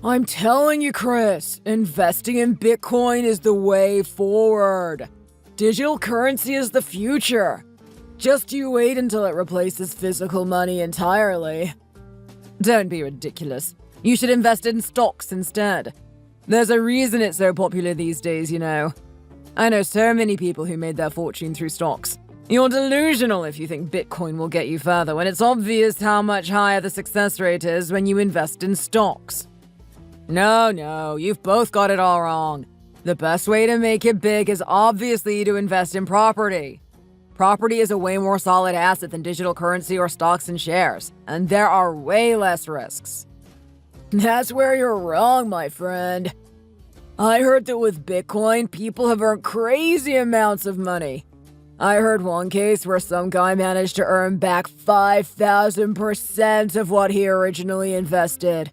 I'm telling you, Chris, investing in Bitcoin is the way forward. Digital currency is the future. Just you wait until it replaces physical money entirely. Don't be ridiculous. You should invest in stocks instead. There's a reason it's so popular these days, you know. I know so many people who made their fortune through stocks. You're delusional if you think Bitcoin will get you further when it's obvious how much higher the success rate is when you invest in stocks. No, you've both got it all wrong. The best way to make it big is obviously to invest in property. Property is a way more solid asset than digital currency or stocks and shares, and there are way less risks. That's where you're wrong, my friend. I heard that with Bitcoin, people have earned crazy amounts of money. I heard one case where some guy managed to earn back 5,000% of what he originally invested.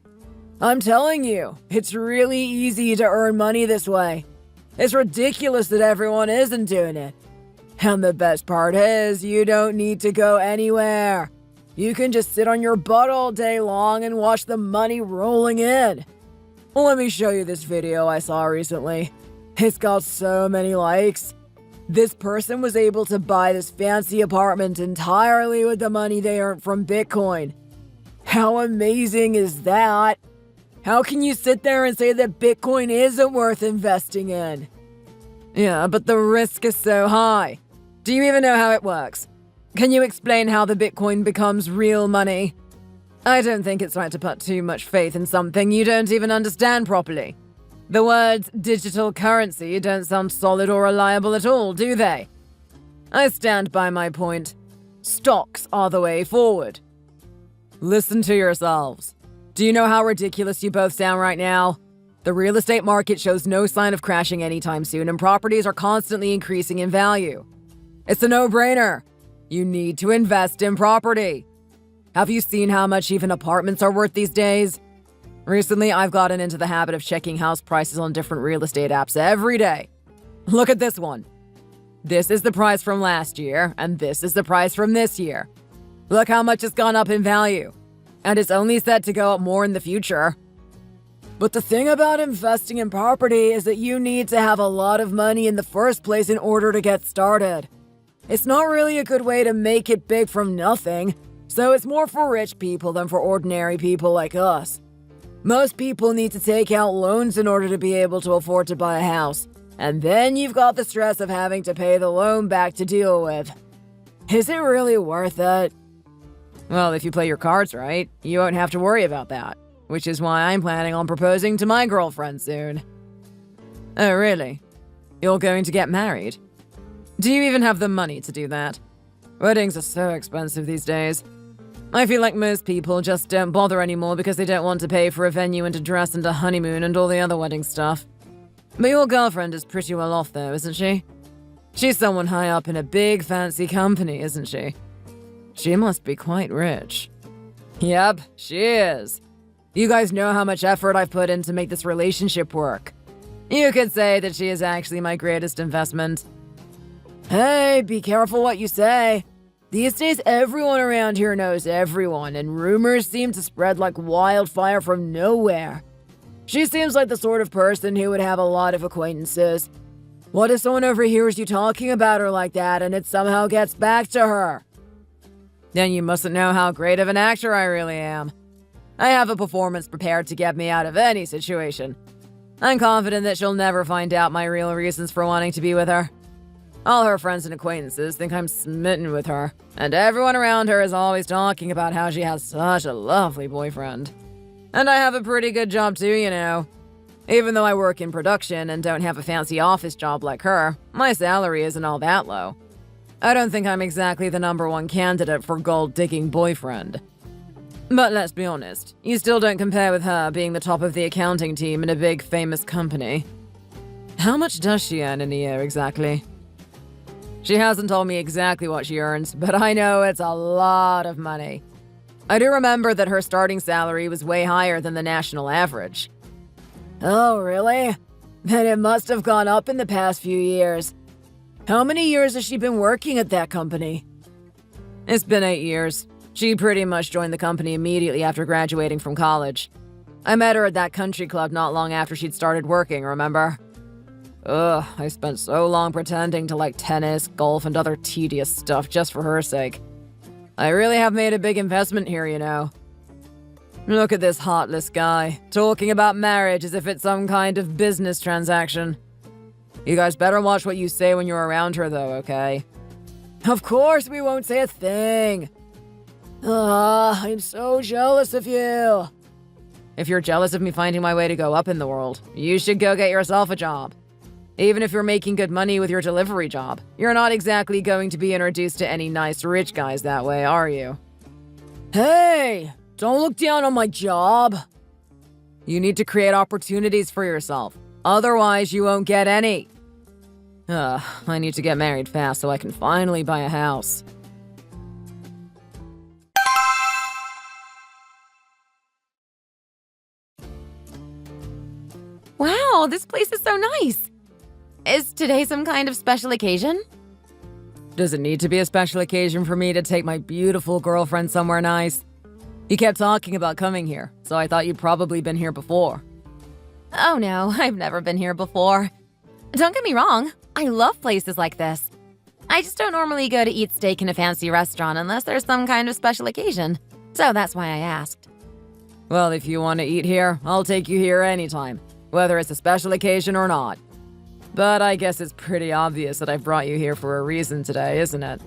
I'm telling you, it's really easy to earn money this way. It's ridiculous that everyone isn't doing it. And the best part is, you don't need to go anywhere. You can just sit on your butt all day long and watch the money rolling in. Let me show you this video I saw recently. It's got so many likes. This person was able to buy this fancy apartment entirely with the money they earned from Bitcoin. How amazing is that? How can you sit there and say that Bitcoin isn't worth investing in? Yeah, but the risk is so high. Do you even know how it works? Can you explain how the Bitcoin becomes real money? I don't think it's right to put too much faith in something you don't even understand properly. The words digital currency don't sound solid or reliable at all, do they? I stand by my point. Stocks are the way forward. Listen to yourselves. Do you know how ridiculous you both sound right now? The real estate market shows no sign of crashing anytime soon, and properties are constantly increasing in value. It's a no-brainer. You need to invest in property. Have you seen how much even apartments are worth these days? Recently, I've gotten into the habit of checking house prices on different real estate apps every day. Look at this one. This is the price from last year, and this is the price from this year. Look how much it's gone up in value. And it's only set to go up more in the future. But the thing about investing in property is that you need to have a lot of money in the first place in order to get started. It's not really a good way to make it big from nothing, so it's more for rich people than for ordinary people like us. Most people need to take out loans in order to be able to afford to buy a house, and then you've got the stress of having to pay the loan back to deal with. Is it really worth it? Well, if you play your cards right, you won't have to worry about that, which is why I'm planning on proposing to my girlfriend soon. Oh, really? You're going to get married? Do you even have the money to do that? Weddings are so expensive these days. I feel like most people just don't bother anymore because they don't want to pay for a venue and a dress and a honeymoon and all the other wedding stuff. But your girlfriend is pretty well off though, isn't she? She's someone high up in a big fancy company, isn't she? She must be quite rich. Yep, she is. You guys know how much effort I've put in to make this relationship work. You could say that she is actually my greatest investment. Hey, be careful what you say. These days, everyone around here knows everyone, and rumors seem to spread like wildfire from nowhere. She seems like the sort of person who would have a lot of acquaintances. What if someone overhears you talking about her like that and it somehow gets back to her? Then you mustn't know how great of an actor I really am. I have a performance prepared to get me out of any situation. I'm confident that she'll never find out my real reasons for wanting to be with her. All her friends and acquaintances think I'm smitten with her, and everyone around her is always talking about how she has such a lovely boyfriend. And I have a pretty good job too, you know. Even though I work in production and don't have a fancy office job like her, my salary isn't all that low. I don't think I'm exactly the #1 candidate for gold-digging boyfriend. But let's be honest, you still don't compare with her being the top of the accounting team in a big, famous company. How much does she earn in a year exactly? She hasn't told me exactly what she earns, but I know it's a lot of money. I do remember that her starting salary was way higher than the national average. Oh, really? Then it must have gone up in the past few years. How many years has she been working at that company? It's been 8 years. She pretty much joined the company immediately after graduating from college. I met her at that country club not long after she'd started working, remember? Ugh, I spent so long pretending to like tennis, golf, and other tedious stuff just for her sake. I really have made a big investment here, you know. Look at this heartless guy, talking about marriage as if it's some kind of business transaction. You guys better watch what you say when you're around her, though, okay? Of course we won't say a thing. I'm so jealous of you. If you're jealous of me finding my way to go up in the world, you should go get yourself a job. Even if you're making good money with your delivery job, you're not exactly going to be introduced to any nice rich guys that way, are you? Hey, don't look down on my job. You need to create opportunities for yourself. Otherwise, you won't get any. I need to get married fast so I can finally buy a house. Wow, this place is so nice. Is today some kind of special occasion? Does it need to be a special occasion for me to take my beautiful girlfriend somewhere nice? You kept talking about coming here, so I thought you'd probably been here before. Oh no, I've never been here before. Don't get me wrong, I love places like this. I just don't normally go to eat steak in a fancy restaurant unless there's some kind of special occasion. So that's why I asked. Well, if you want to eat here, I'll take you here anytime, whether it's a special occasion or not. But I guess it's pretty obvious that I brought you here for a reason today, isn't it?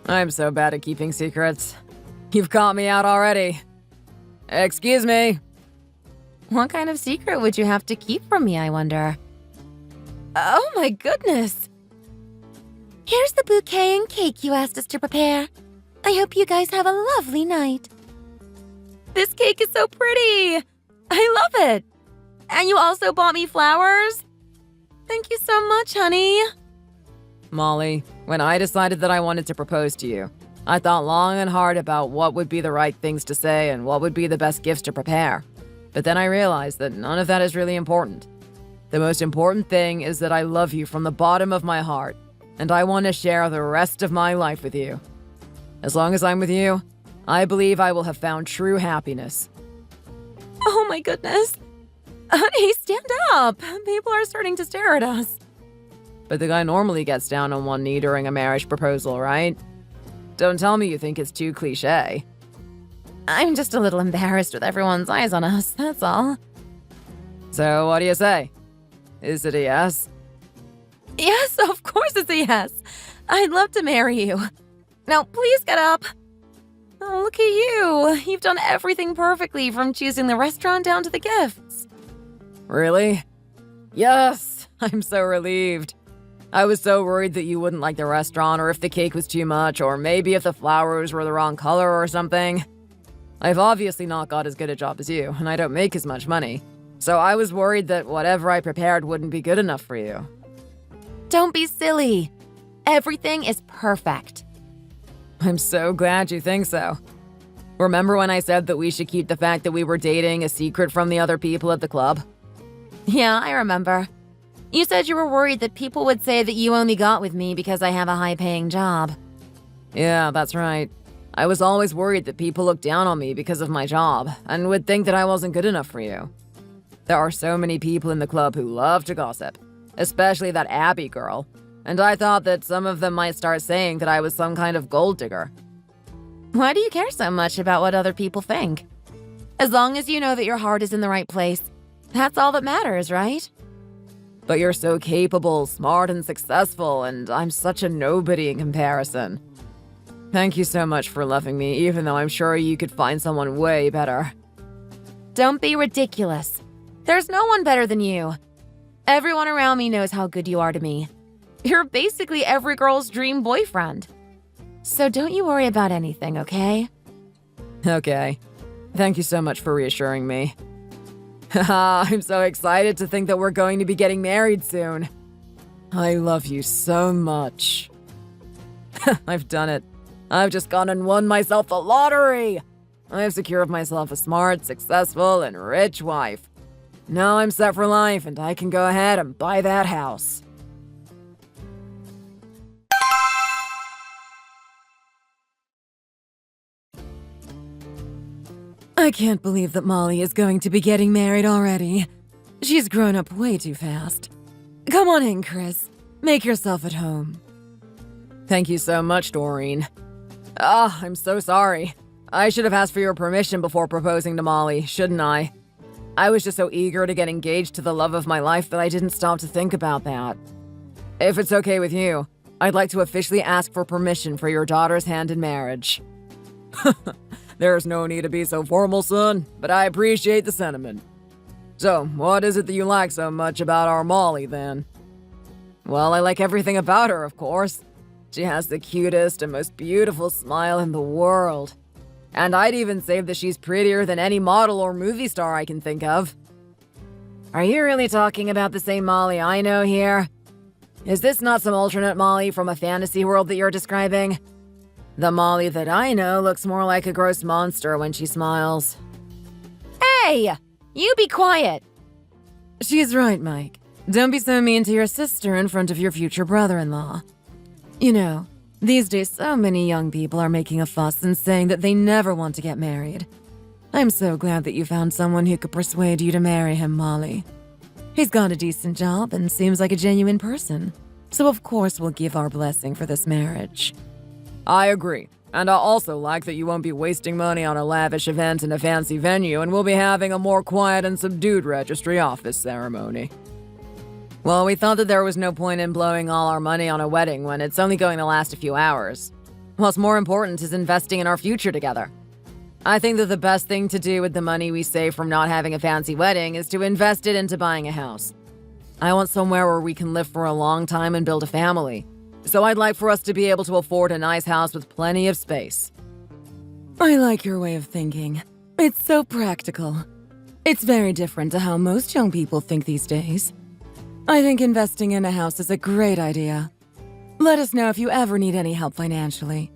I'm so bad at keeping secrets. You've caught me out already. Excuse me. What kind of secret would you have to keep from me, I wonder? Oh my goodness! Here's the bouquet and cake you asked us to prepare. I hope you guys have a lovely night. This cake is so pretty! I love it! And you also bought me flowers? Thank you so much, honey. Molly, when I decided that I wanted to propose to you, I thought long and hard about what would be the right things to say and what would be the best gifts to prepare. But then I realized that none of that is really important. The most important thing is that I love you from the bottom of my heart, and I want to share the rest of my life with you. As long as I'm with you, I believe I will have found true happiness. Oh my goodness. Honey, stand up. People are starting to stare at us. But the guy normally gets down on one knee during a marriage proposal, right? Don't tell me you think it's too cliché. I'm just a little embarrassed with everyone's eyes on us, that's all. So what do you say? Is it a yes? Yes, of course it's a yes. I'd love to marry you. Now, please get up. Oh, look at you. You've done everything perfectly, from choosing the restaurant down to the gifts. Really? Yes! I'm so relieved. I was so worried that you wouldn't like the restaurant, or if the cake was too much, or maybe if the flowers were the wrong color or something. I've obviously not got as good a job as you, and I don't make as much money. So I was worried that whatever I prepared wouldn't be good enough for you. Don't be silly. Everything is perfect. I'm so glad you think so. Remember when I said that we should keep the fact that we were dating a secret from the other people at the club? Yeah, I remember. You said you were worried that people would say that you only got with me because I have a high-paying job. Yeah, that's right. I was always worried that people looked down on me because of my job and would think that I wasn't good enough for you. There are so many people in the club who love to gossip, especially that Abby girl, and I thought that some of them might start saying that I was some kind of gold digger. Why do you care so much about what other people think? As long as you know that your heart is in the right place, that's all that matters, right? But you're so capable, smart, and successful, and I'm such a nobody in comparison. Thank you so much for loving me, even though I'm sure you could find someone way better. Don't be ridiculous. There's no one better than you. Everyone around me knows how good you are to me. You're basically every girl's dream boyfriend. So don't you worry about anything, okay? Okay. Thank you so much for reassuring me. Haha, I'm so excited to think that we're going to be getting married soon. I love you so much. I've done it. I've just gone and won myself the lottery. I've secured myself a smart, successful, and rich wife. Now I'm set for life, and I can go ahead and buy that house. I can't believe that Molly is going to be getting married already. She's grown up way too fast. Come on in, Chris. Make yourself at home. Thank you so much, Doreen. I'm so sorry. I should have asked for your permission before proposing to Molly, shouldn't I? I was just so eager to get engaged to the love of my life that I didn't stop to think about that. If it's okay with you, I'd like to officially ask for permission for your daughter's hand in marriage. There's no need to be so formal, son, but I appreciate the sentiment. So, what is it that you like so much about our Molly, then? Well, I like everything about her, of course. She has the cutest and most beautiful smile in the world. And I'd even say that she's prettier than any model or movie star I can think of. Are you really talking about the same Molly I know here? Is this not some alternate Molly from a fantasy world that you're describing? The Molly that I know looks more like a gross monster when she smiles. Hey! You be quiet! She's right, Mike. Don't be so mean to your sister in front of your future brother-in-law. You know, these days so many young people are making a fuss and saying that they never want to get married. I'm so glad that you found someone who could persuade you to marry him, Molly. He's got a decent job and seems like a genuine person, so of course we'll give our blessing for this marriage. I agree, and I also like that you won't be wasting money on a lavish event in a fancy venue and we'll be having a more quiet and subdued registry office ceremony. Well, we thought that there was no point in blowing all our money on a wedding when it's only going to last a few hours. What's more important is investing in our future together. I think that the best thing to do with the money we save from not having a fancy wedding is to invest it into buying a house. I want somewhere where we can live for a long time and build a family. So I'd like for us to be able to afford a nice house with plenty of space. I like your way of thinking. It's so practical. It's very different to how most young people think these days. I think investing in a house is a great idea. Let us know if you ever need any help financially.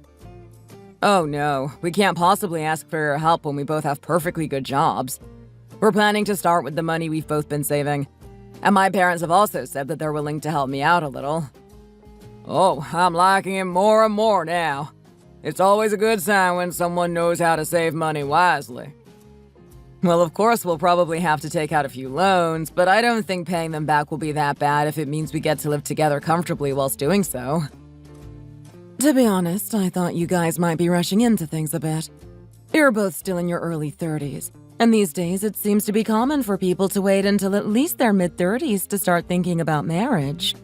Oh no, we can't possibly ask for your help when we both have perfectly good jobs. We're planning to start with the money we've both been saving. And my parents have also said that they're willing to help me out a little. Oh, I'm liking him more and more now. It's always a good sign when someone knows how to save money wisely. Well, of course, we'll probably have to take out a few loans, but I don't think paying them back will be that bad if it means we get to live together comfortably whilst doing so. To be honest, I thought you guys might be rushing into things a bit. You're both still in your early 30s, and these days it seems to be common for people to wait until at least their mid-30s to start thinking about marriage.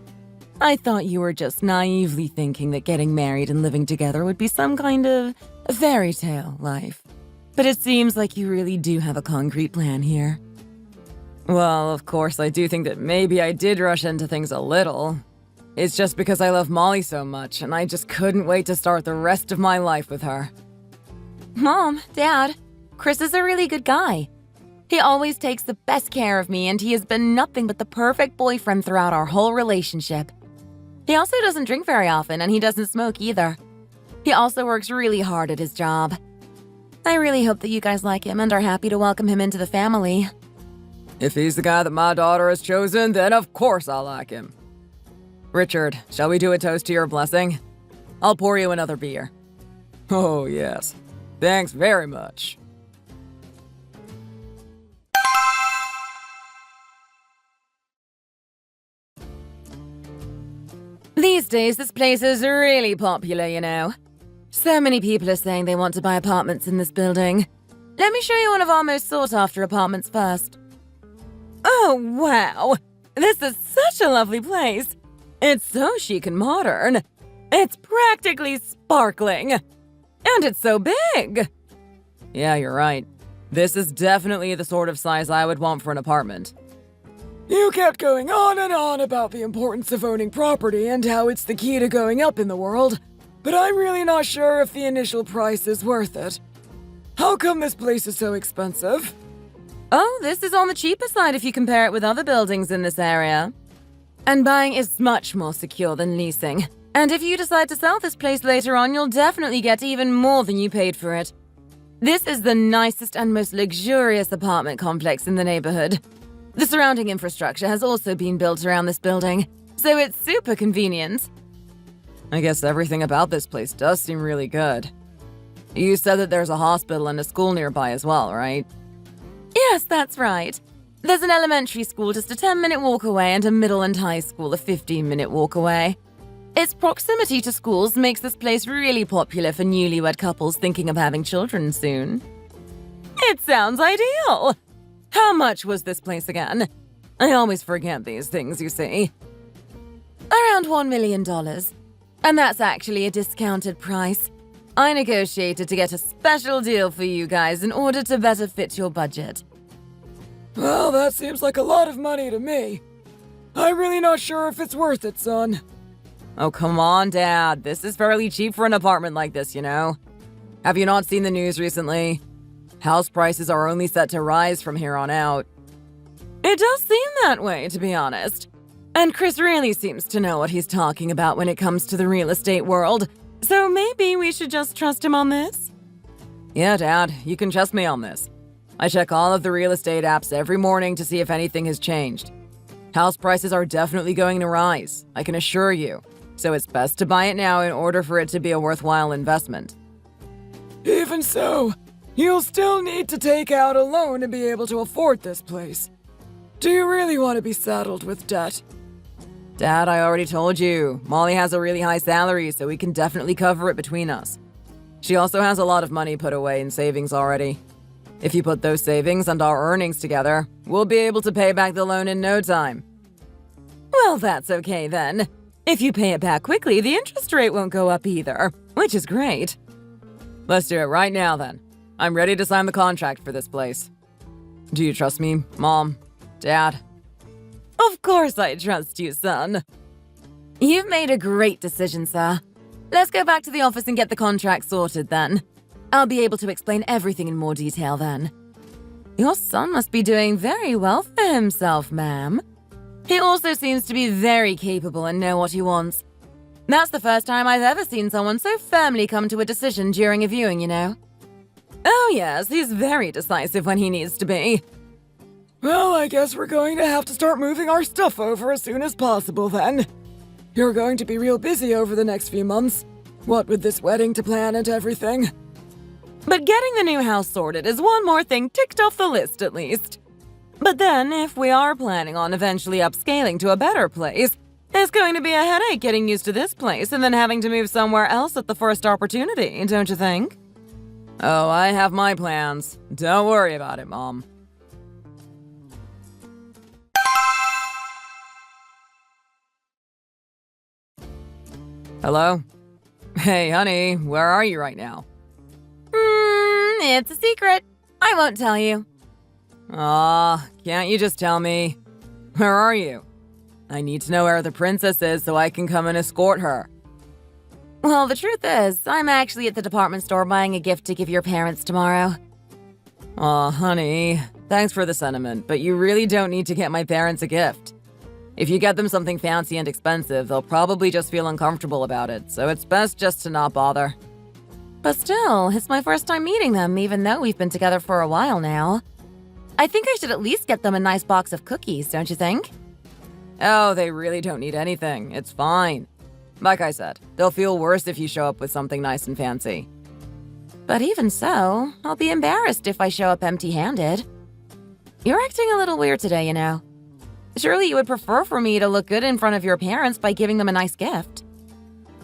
I thought you were just naively thinking that getting married and living together would be some kind of fairy tale life. But it seems like you really do have a concrete plan here. Well, of course, I do think that maybe I did rush into things a little. It's just because I love Molly so much, and I just couldn't wait to start the rest of my life with her. Mom, Dad, Chris is a really good guy. He always takes the best care of me, and he has been nothing but the perfect boyfriend throughout our whole relationship. He also doesn't drink very often, and he doesn't smoke either. He also works really hard at his job. I really hope that you guys like him and are happy to welcome him into the family. If he's the guy that my daughter has chosen, then of course I'll like him. Richard, shall we do a toast to your blessing? I'll pour you another beer. Oh, yes. Thanks very much. These days, this place is really popular, you know. So many people are saying they want to buy apartments in this building. Let me show you one of our most sought-after apartments first. Oh, wow! This is such a lovely place. It's so chic and modern. It's practically sparkling. And it's so big. Yeah, you're right. This is definitely the sort of size I would want for an apartment. You kept going on and on about the importance of owning property and how it's the key to going up in the world, but I'm really not sure if the initial price is worth it. How come this place is so expensive? Oh, this is on the cheaper side if you compare it with other buildings in this area. And buying is much more secure than leasing. And if you decide to sell this place later on, you'll definitely get even more than you paid for it. This is the nicest and most luxurious apartment complex in the neighborhood. The surrounding infrastructure has also been built around this building, so it's super convenient. I guess everything about this place does seem really good. You said that there's a hospital and a school nearby as well, right? Yes, that's right. There's an elementary school just a 10-minute walk away and a middle and high school a 15-minute walk away. Its proximity to schools makes this place really popular for newlywed couples thinking of having children soon. It sounds ideal! How much was this place again? I always forget these things, you see. Around $1 million. And that's actually a discounted price. I negotiated to get a special deal for you guys in order to better fit your budget. Well, that seems like a lot of money to me. I'm really not sure if it's worth it, son. Oh, come on, Dad. This is fairly cheap for an apartment like this, you know? Have you not seen the news recently? House prices are only set to rise from here on out. It does seem that way, to be honest. And Chris really seems to know what he's talking about when it comes to the real estate world, so maybe we should just trust him on this? Yeah, Dad, you can trust me on this. I check all of the real estate apps every morning to see if anything has changed. House prices are definitely going to rise, I can assure you. So it's best to buy it now in order for it to be a worthwhile investment. Even so, you'll still need to take out a loan to be able to afford this place. Do you really want to be saddled with debt? Dad, I already told you, Molly has a really high salary, so we can definitely cover it between us. She also has a lot of money put away in savings already. If you put those savings and our earnings together, we'll be able to pay back the loan in no time. Well, that's okay then. If you pay it back quickly, the interest rate won't go up either, which is great. Let's do it right now then. I'm ready to sign the contract for this place. Do you trust me, Mom? Dad? Of course I trust you, son. You've made a great decision, sir. Let's go back to the office and get the contract sorted then. I'll be able to explain everything in more detail then. Your son must be doing very well for himself, ma'am. He also seems to be very capable and know what he wants. That's the first time I've ever seen someone so firmly come to a decision during a viewing, you know. Oh yes, he's very decisive when he needs to be. Well, I guess we're going to have to start moving our stuff over as soon as possible then. You're going to be real busy over the next few months, what with this wedding to plan and everything. But getting the new house sorted is one more thing ticked off the list at least. But then, if we are planning on eventually upscaling to a better place, it's going to be a headache getting used to this place and then having to move somewhere else at the first opportunity, don't you think? Oh, I have my plans. Don't worry about it, Mom. Hello? Hey, honey, where are you right now? It's a secret. I won't tell you. Aw, can't you just tell me? Where are you? I need to know where the princess is so I can come and escort her. Well, the truth is, I'm actually at the department store buying a gift to give your parents tomorrow. Aw, honey, thanks for the sentiment, but you really don't need to get my parents a gift. If you get them something fancy and expensive, they'll probably just feel uncomfortable about it, so it's best just to not bother. But still, it's my first time meeting them, even though we've been together for a while now. I think I should at least get them a nice box of cookies, don't you think? Oh, they really don't need anything. It's fine. Like I said, they'll feel worse if you show up with something nice and fancy. But even so, I'll be embarrassed if I show up empty-handed. You're acting a little weird today, you know. Surely you would prefer for me to look good in front of your parents by giving them a nice gift.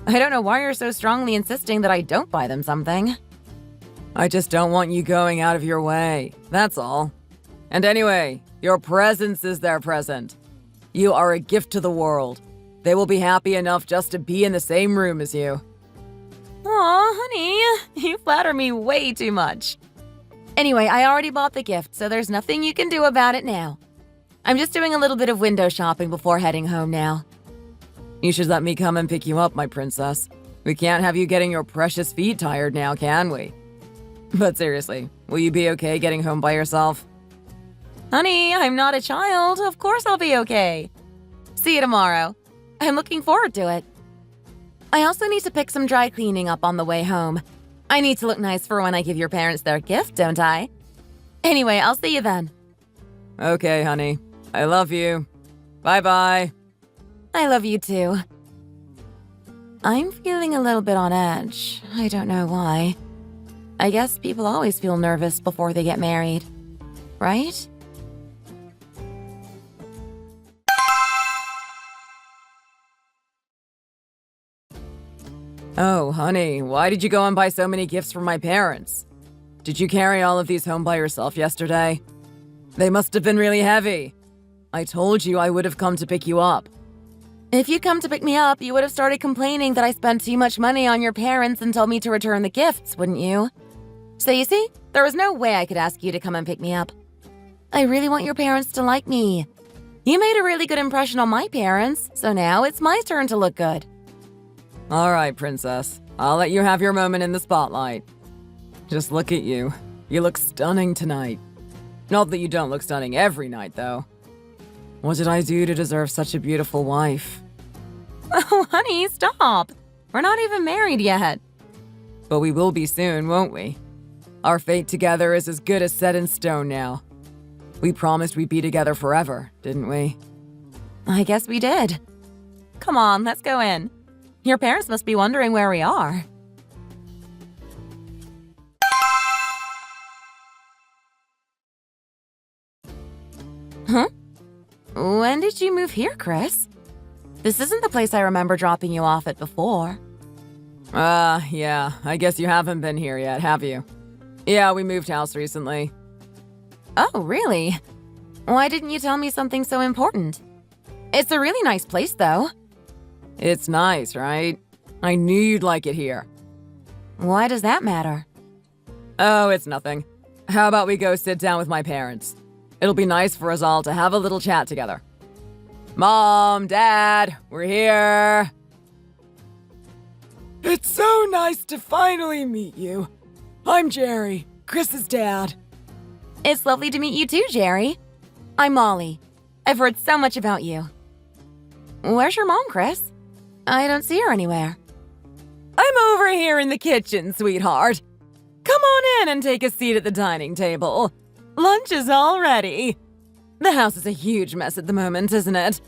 I don't know why you're so strongly insisting that I don't buy them something. I just don't want you going out of your way, that's all. And anyway, your presence is their present. You are a gift to the world. They will be happy enough just to be in the same room as you. Aw, honey, you flatter me way too much. Anyway, I already bought the gift, so there's nothing you can do about it now. I'm just doing a little bit of window shopping before heading home now. You should let me come and pick you up, my princess. We can't have you getting your precious feet tired now, can we? But seriously, will you be okay getting home by yourself? Honey, I'm not a child. Of course I'll be okay. See you tomorrow. I'm looking forward to it. I also need to pick some dry cleaning up on the way home. I need to look nice for when I give your parents their gift, don't I? Anyway, I'll see you then. Okay, honey. I love you. Bye-bye. I love you too. I'm feeling a little bit on edge. I don't know why. I guess people always feel nervous before they get married, right? Oh, honey, why did you go and buy so many gifts for my parents? Did you carry all of these home by yourself yesterday? They must have been really heavy. I told you I would have come to pick you up. If you'd come to pick me up, you would have started complaining that I spent too much money on your parents and told me to return the gifts, wouldn't you? So you see, there was no way I could ask you to come and pick me up. I really want your parents to like me. You made a really good impression on my parents, so now it's my turn to look good. All right, princess. I'll let you have your moment in the spotlight. Just look at you. You look stunning tonight. Not that you don't look stunning every night, though. What did I do to deserve such a beautiful wife? Oh, honey, stop. We're not even married yet. But we will be soon, won't we? Our fate together is as good as set in stone now. We promised we'd be together forever, didn't we? I guess we did. Come on, let's go in. Your parents must be wondering where we are. Huh? When did you move here, Chris? This isn't the place I remember dropping you off at before. Yeah. I guess you haven't been here yet, have you? Yeah, we moved house recently. Oh, really? Why didn't you tell me something so important? It's a really nice place, though. It's nice, right? I knew you'd like it here. Why does that matter? Oh, it's nothing. How about we go sit down with my parents? It'll be nice for us all to have a little chat together. Mom, Dad, we're here. It's so nice to finally meet you. I'm Jerry, Chris's dad. It's lovely to meet you too, Jerry. I'm Molly. I've heard so much about you. Where's your mom, Chris? I don't see her anywhere. I'm over here in the kitchen, sweetheart. Come on in and take a seat at the dining table. Lunch is all ready. The house is a huge mess at the moment, isn't it?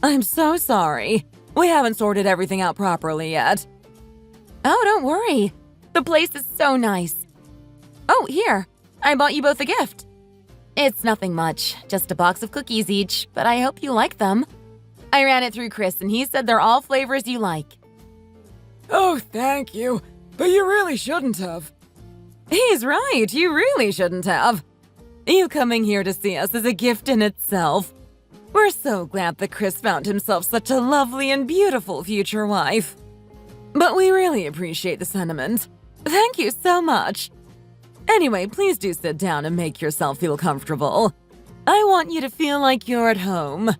I'm so sorry. We haven't sorted everything out properly yet. Oh, don't worry. The place is so nice. Oh, here. I bought you both a gift. It's nothing much, just a box of cookies each, but I hope you like them. I ran it through Chris and he said they're all flavors you like. Oh, thank you. But you really shouldn't have. He's right, you really shouldn't have. You coming here to see us is a gift in itself. We're so glad that Chris found himself such a lovely and beautiful future wife. But we really appreciate the sentiment. Thank you so much. Anyway, please do sit down and make yourself feel comfortable. I want you to feel like you're at home.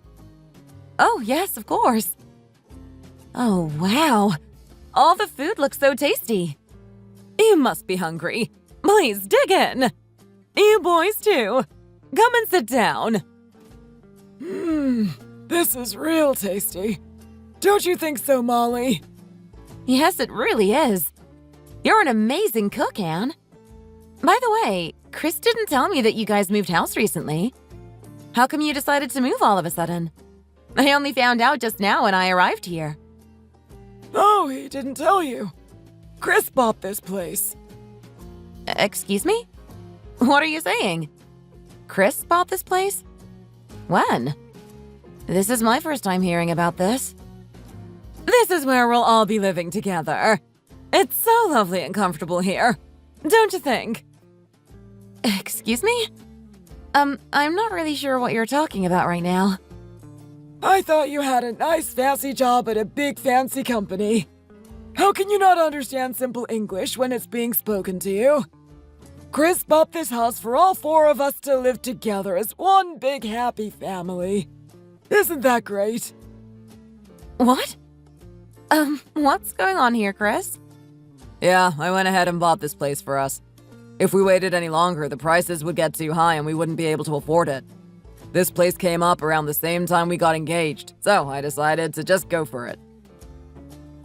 Oh, yes, of course. Oh, wow. All the food looks so tasty. You must be hungry. Please dig in. You boys too. Come and sit down. This is real tasty. Don't you think so, Molly? Yes, it really is. You're an amazing cook, Anne. By the way, Chris didn't tell me that you guys moved house recently. How come you decided to move all of a sudden? I only found out just now when I arrived here. Oh, he didn't tell you. Chris bought this place. Excuse me? What are you saying? Chris bought this place? When? This is my first time hearing about this. This is where we'll all be living together. It's so lovely and comfortable here. Don't you think? Excuse me? I'm not really sure what you're talking about right now. I thought you had a nice fancy job at a big fancy company. How can you not understand simple English when it's being spoken to you? Chris bought this house for all four of us to live together as one big happy family. Isn't that great? What? What's going on here, Chris? Yeah, I went ahead and bought this place for us. If we waited any longer, the prices would get too high and we wouldn't be able to afford it. This place came up around the same time we got engaged, so I decided to just go for it.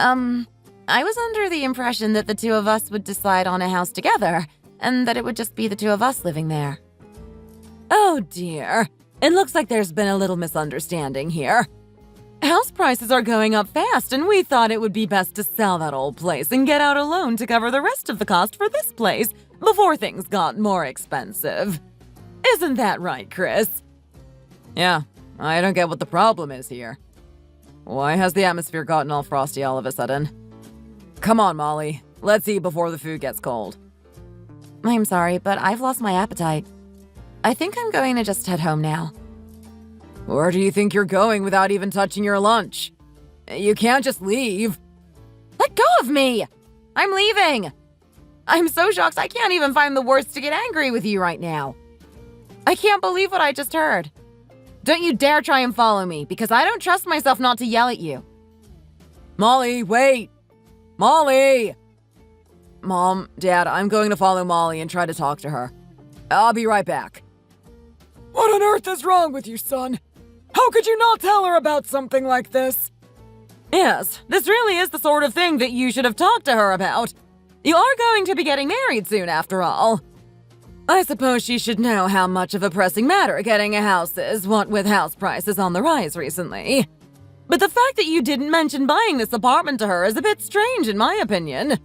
I was under the impression that the two of us would decide on a house together, and that it would just be the two of us living there. Oh dear, it looks like there's been a little misunderstanding here. House prices are going up fast, and we thought it would be best to sell that old place and get out a loan to cover the rest of the cost for this place, before things got more expensive. Isn't that right, Chris? Yeah, I don't get what the problem is here. Why has the atmosphere gotten all frosty all of a sudden? Come on, Molly. Let's eat before the food gets cold. I'm sorry, but I've lost my appetite. I think I'm going to just head home now. Where do you think you're going without even touching your lunch? You can't just leave. Let go of me! I'm leaving! I'm so shocked I can't even find the words to get angry with you right now. I can't believe what I just heard. Don't you dare try and follow me, because I don't trust myself not to yell at you. Molly, wait! Molly! Mom, Dad, I'm going to follow Molly and try to talk to her. I'll be right back. What on earth is wrong with you, son? How could you not tell her about something like this? Yes, this really is the sort of thing that you should have talked to her about. You are going to be getting married soon, after all. I suppose she should know how much of a pressing matter getting a house is, what with house prices on the rise recently. But the fact that you didn't mention buying this apartment to her is a bit strange, in my opinion.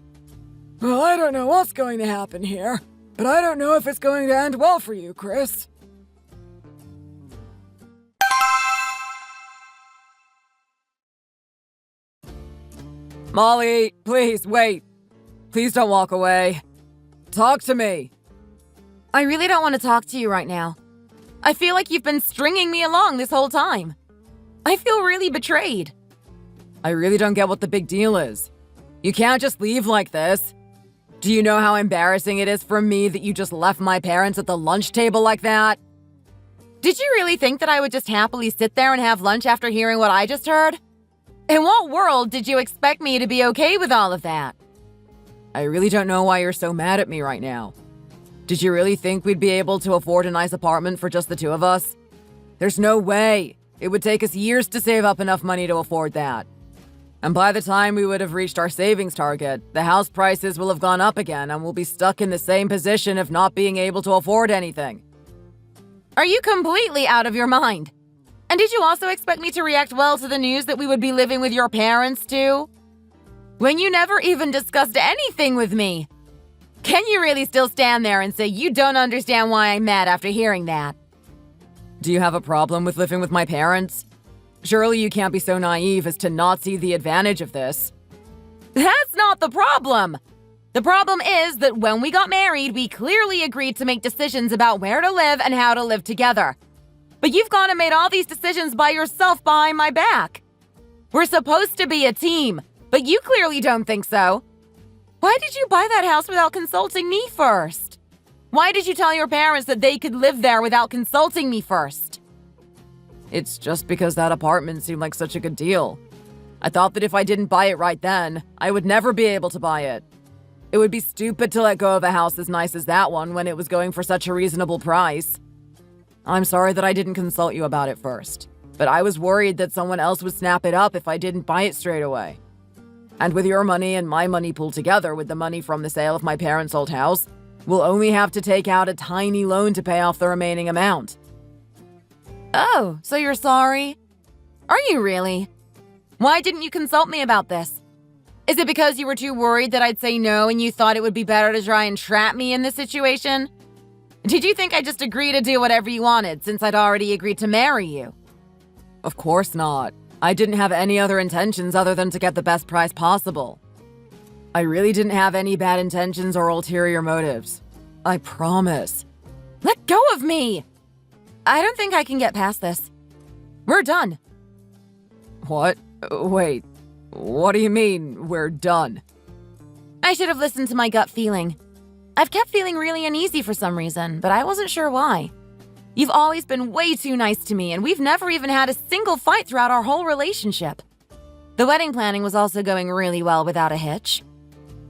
Well, I don't know what's going to happen here, but I don't know if it's going to end well for you, Chris. Molly, please, wait. Please don't walk away. Talk to me. I really don't want to talk to you right now. I feel like you've been stringing me along this whole time. I feel really betrayed. I really don't get what the big deal is. You can't just leave like this. Do you know how embarrassing it is for me that you just left my parents at the lunch table like that? Did you really think that I would just happily sit there and have lunch after hearing what I just heard? In what world did you expect me to be okay with all of that? I really don't know why you're so mad at me right now. Did you really think we'd be able to afford a nice apartment for just the two of us? There's no way. It would take us years to save up enough money to afford that. And by the time we would have reached our savings target, the house prices will have gone up again and we'll be stuck in the same position of not being able to afford anything. Are you completely out of your mind? And did you also expect me to react well to the news that we would be living with your parents too? When you never even discussed anything with me? Can you really still stand there and say you don't understand why I'm mad after hearing that? Do you have a problem with living with my parents? Surely you can't be so naive as to not see the advantage of this. That's not the problem! The problem is that when we got married, we clearly agreed to make decisions about where to live and how to live together. But you've gone and made all these decisions by yourself behind my back. We're supposed to be a team, but you clearly don't think so. Why did you buy that house without consulting me first? Why did you tell your parents that they could live there without consulting me first? It's just because that apartment seemed like such a good deal. I thought that if I didn't buy it right then, I would never be able to buy it. It would be stupid to let go of a house as nice as that one when it was going for such a reasonable price. I'm sorry that I didn't consult you about it first, but I was worried that someone else would snap it up if I didn't buy it straight away. And with your money and my money pooled together with the money from the sale of my parents' old house, we'll only have to take out a tiny loan to pay off the remaining amount. Oh, so you're sorry? Are you really? Why didn't you consult me about this? Is it because you were too worried that I'd say no and you thought it would be better to try and trap me in this situation? Did you think I'd just agree to do whatever you wanted since I'd already agreed to marry you? Of course not. I didn't have any other intentions other than to get the best price possible. I really didn't have any bad intentions or ulterior motives. I promise. Let go of me! I don't think I can get past this. We're done. What? Wait. What do you mean, we're done? I should have listened to my gut feeling. I've kept feeling really uneasy for some reason, but I wasn't sure why. You've always been way too nice to me, and we've never even had a single fight throughout our whole relationship. The wedding planning was also going really well without a hitch.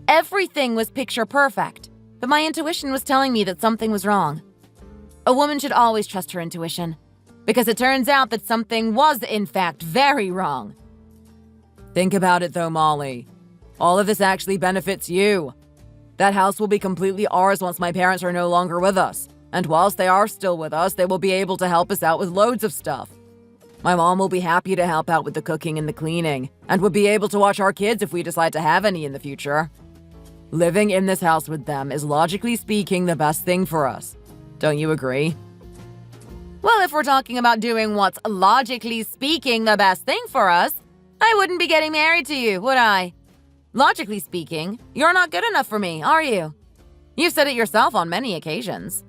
Everything was picture perfect, but my intuition was telling me that something was wrong. A woman should always trust her intuition, because it turns out that something was, in fact, very wrong. Think about it though, Molly. All of this actually benefits you. That house will be completely ours once my parents are no longer with us. And whilst they are still with us, they will be able to help us out with loads of stuff. My mom will be happy to help out with the cooking and the cleaning, and would be able to watch our kids if we decide to have any in the future. Living in this house with them is logically speaking the best thing for us. Don't you agree? Well, if we're talking about doing what's logically speaking the best thing for us, I wouldn't be getting married to you, would I? Logically speaking, you're not good enough for me, are you? You've said it yourself on many occasions.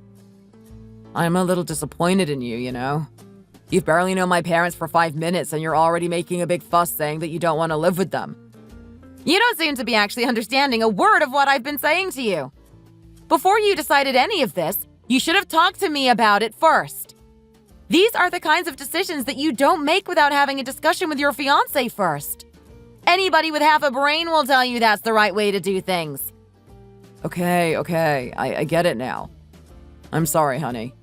I'm a little disappointed in you, you know? You've barely known my parents for 5 minutes and you're already making a big fuss saying that you don't want to live with them. You don't seem to be actually understanding a word of what I've been saying to you. Before you decided any of this, you should have talked to me about it first. These are the kinds of decisions that you don't make without having a discussion with your fiancé first. Anybody with half a brain will tell you that's the right way to do things. Okay, I get it now. I'm sorry, honey.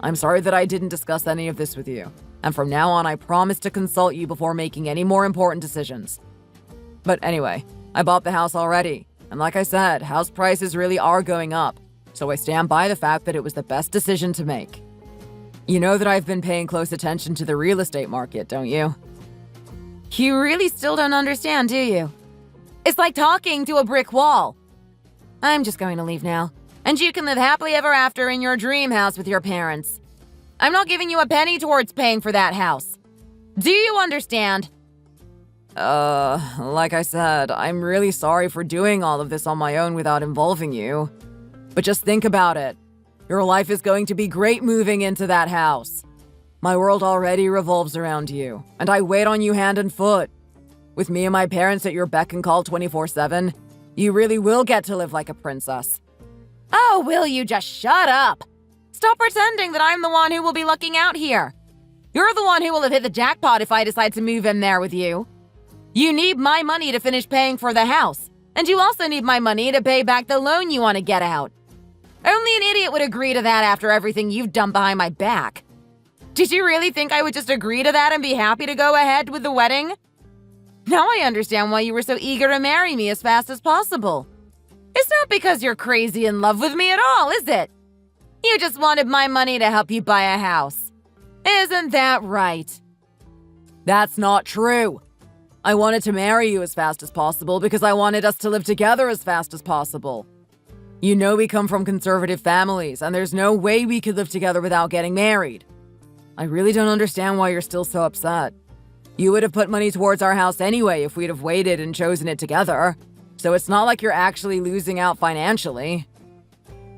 I'm sorry that I didn't discuss any of this with you. And from now on, I promise to consult you before making any more important decisions. But anyway, I bought the house already. And like I said, house prices really are going up. So I stand by the fact that it was the best decision to make. You know that I've been paying close attention to the real estate market, don't you? You really still don't understand, do you? It's like talking to a brick wall. I'm just going to leave now. And you can live happily ever after in your dream house with your parents. I'm not giving you a penny towards paying for that house. Do you understand? Like I said, I'm really sorry for doing all of this on my own without involving you. But just think about it. Your life is going to be great moving into that house. My world already revolves around you, and I wait on you hand and foot. With me and my parents at your beck and call 24/7, you really will get to live like a princess. Oh, will you just shut up? Stop pretending that I'm the one who will be looking out here. You're the one who will have hit the jackpot if I decide to move in there with you. You need my money to finish paying for the house, and you also need my money to pay back the loan you want to get out. Only an idiot would agree to that after everything you've done behind my back. Did you really think I would just agree to that and be happy to go ahead with the wedding? Now I understand why you were so eager to marry me as fast as possible. It's not because you're crazy in love with me at all, is it? You just wanted my money to help you buy a house. Isn't that right? That's not true. I wanted to marry you as fast as possible because I wanted us to live together as fast as possible. You know we come from conservative families, and there's no way we could live together without getting married. I really don't understand why you're still so upset. You would have put money towards our house anyway if we'd have waited and chosen it together, so it's not like you're actually losing out financially.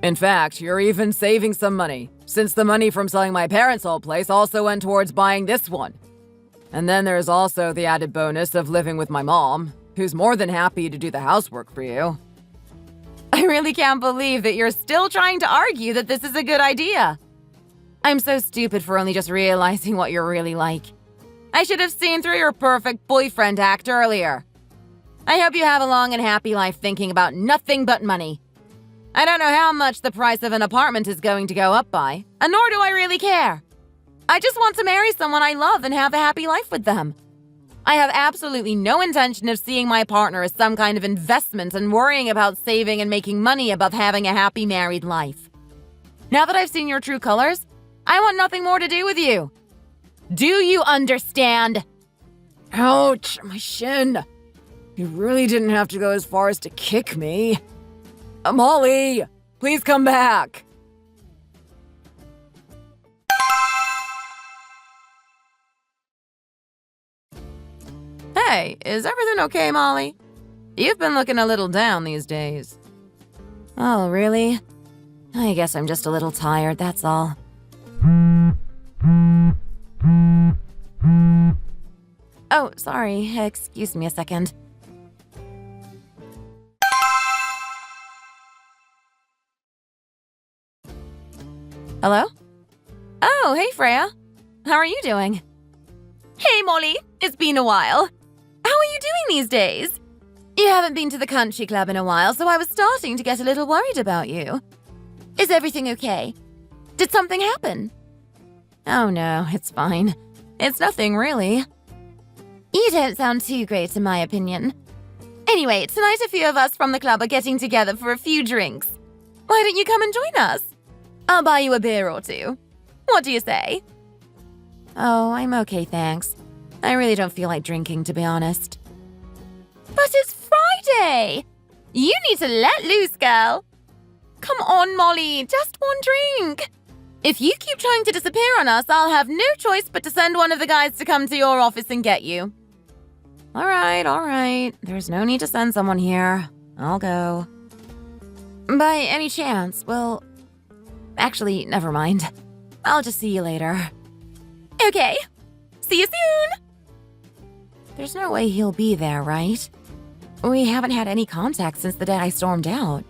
In fact, you're even saving some money, since the money from selling my parents' old place also went towards buying this one. And then there's also the added bonus of living with my mom, who's more than happy to do the housework for you. I really can't believe that you're still trying to argue that this is a good idea. I'm so stupid for only just realizing what you're really like. I should have seen through your perfect boyfriend act earlier. I hope you have a long and happy life thinking about nothing but money. I don't know how much the price of an apartment is going to go up by, and nor do I really care. I just want to marry someone I love and have a happy life with them. I have absolutely no intention of seeing my partner as some kind of investment and worrying about saving and making money above having a happy married life. Now that I've seen your true colors, I want nothing more to do with you. Do you understand? Ouch, my shin. You really didn't have to go as far as to kick me. Molly, please come back. Hey, is everything okay, Molly? You've been looking a little down these days. Oh, really? I guess I'm just a little tired, that's all. Oh, sorry. Excuse me a second. Hello? Oh, hey, Freya. How are you doing? Hey, Molly. It's been a while. How are you doing these days? You haven't been to the country club in a while, so I was starting to get a little worried about you. Is everything okay? Did something happen? Oh no, it's fine. It's nothing, really. You don't sound too great, in my opinion. Anyway, tonight a few of us from the club are getting together for a few drinks. Why don't you come and join us? I'll buy you a beer or two. What do you say? Oh, I'm okay, thanks. I really don't feel like drinking, to be honest. But it's Friday! You need to let loose, girl. Come on, Molly, just one drink. If you keep trying to disappear on us, I'll have no choice but to send one of the guys to come to your office and get you. All right. There's no need to send someone here. I'll go. By any chance, well, actually, never mind. I'll just see you later. Okay. See you soon. There's no way he'll be there, right? We haven't had any contact since the day I stormed out.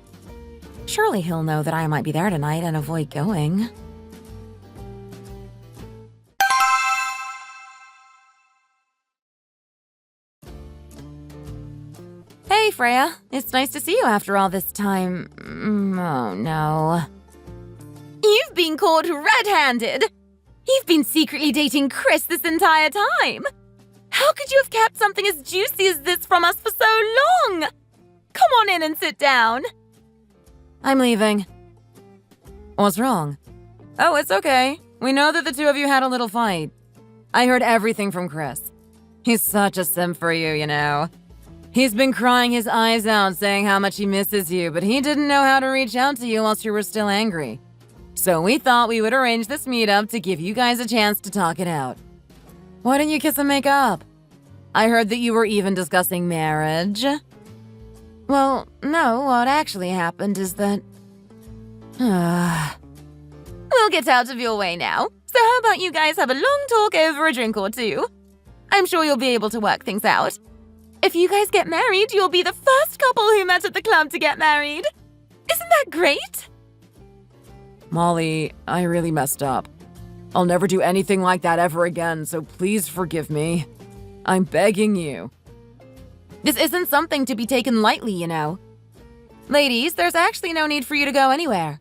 Surely he'll know that I might be there tonight and avoid going. Hey, Freya. It's nice to see you after all this time. Oh, no. You've been caught red-handed. You've been secretly dating Chris this entire time. How could you have kept something as juicy as this from us for so long? Come on in and sit down. I'm leaving. What's wrong? Oh, it's okay. We know that the two of you had a little fight. I heard everything from Chris. He's such a simp for you, you know. He's been crying his eyes out saying how much he misses you, but he didn't know how to reach out to you whilst you were still angry. So we thought we would arrange this meetup to give you guys a chance to talk it out. Why didn't you kiss and make up? I heard that you were even discussing marriage. Well, no, what actually happened is that... We'll get out of your way now. So how about you guys have a long talk over a drink or two? I'm sure you'll be able to work things out. If you guys get married, you'll be the first couple who met at the club to get married. Isn't that great? Molly, I really messed up. I'll never do anything like that ever again, so please forgive me. I'm begging you. This isn't something to be taken lightly, you know. Ladies, there's actually no need for you to go anywhere.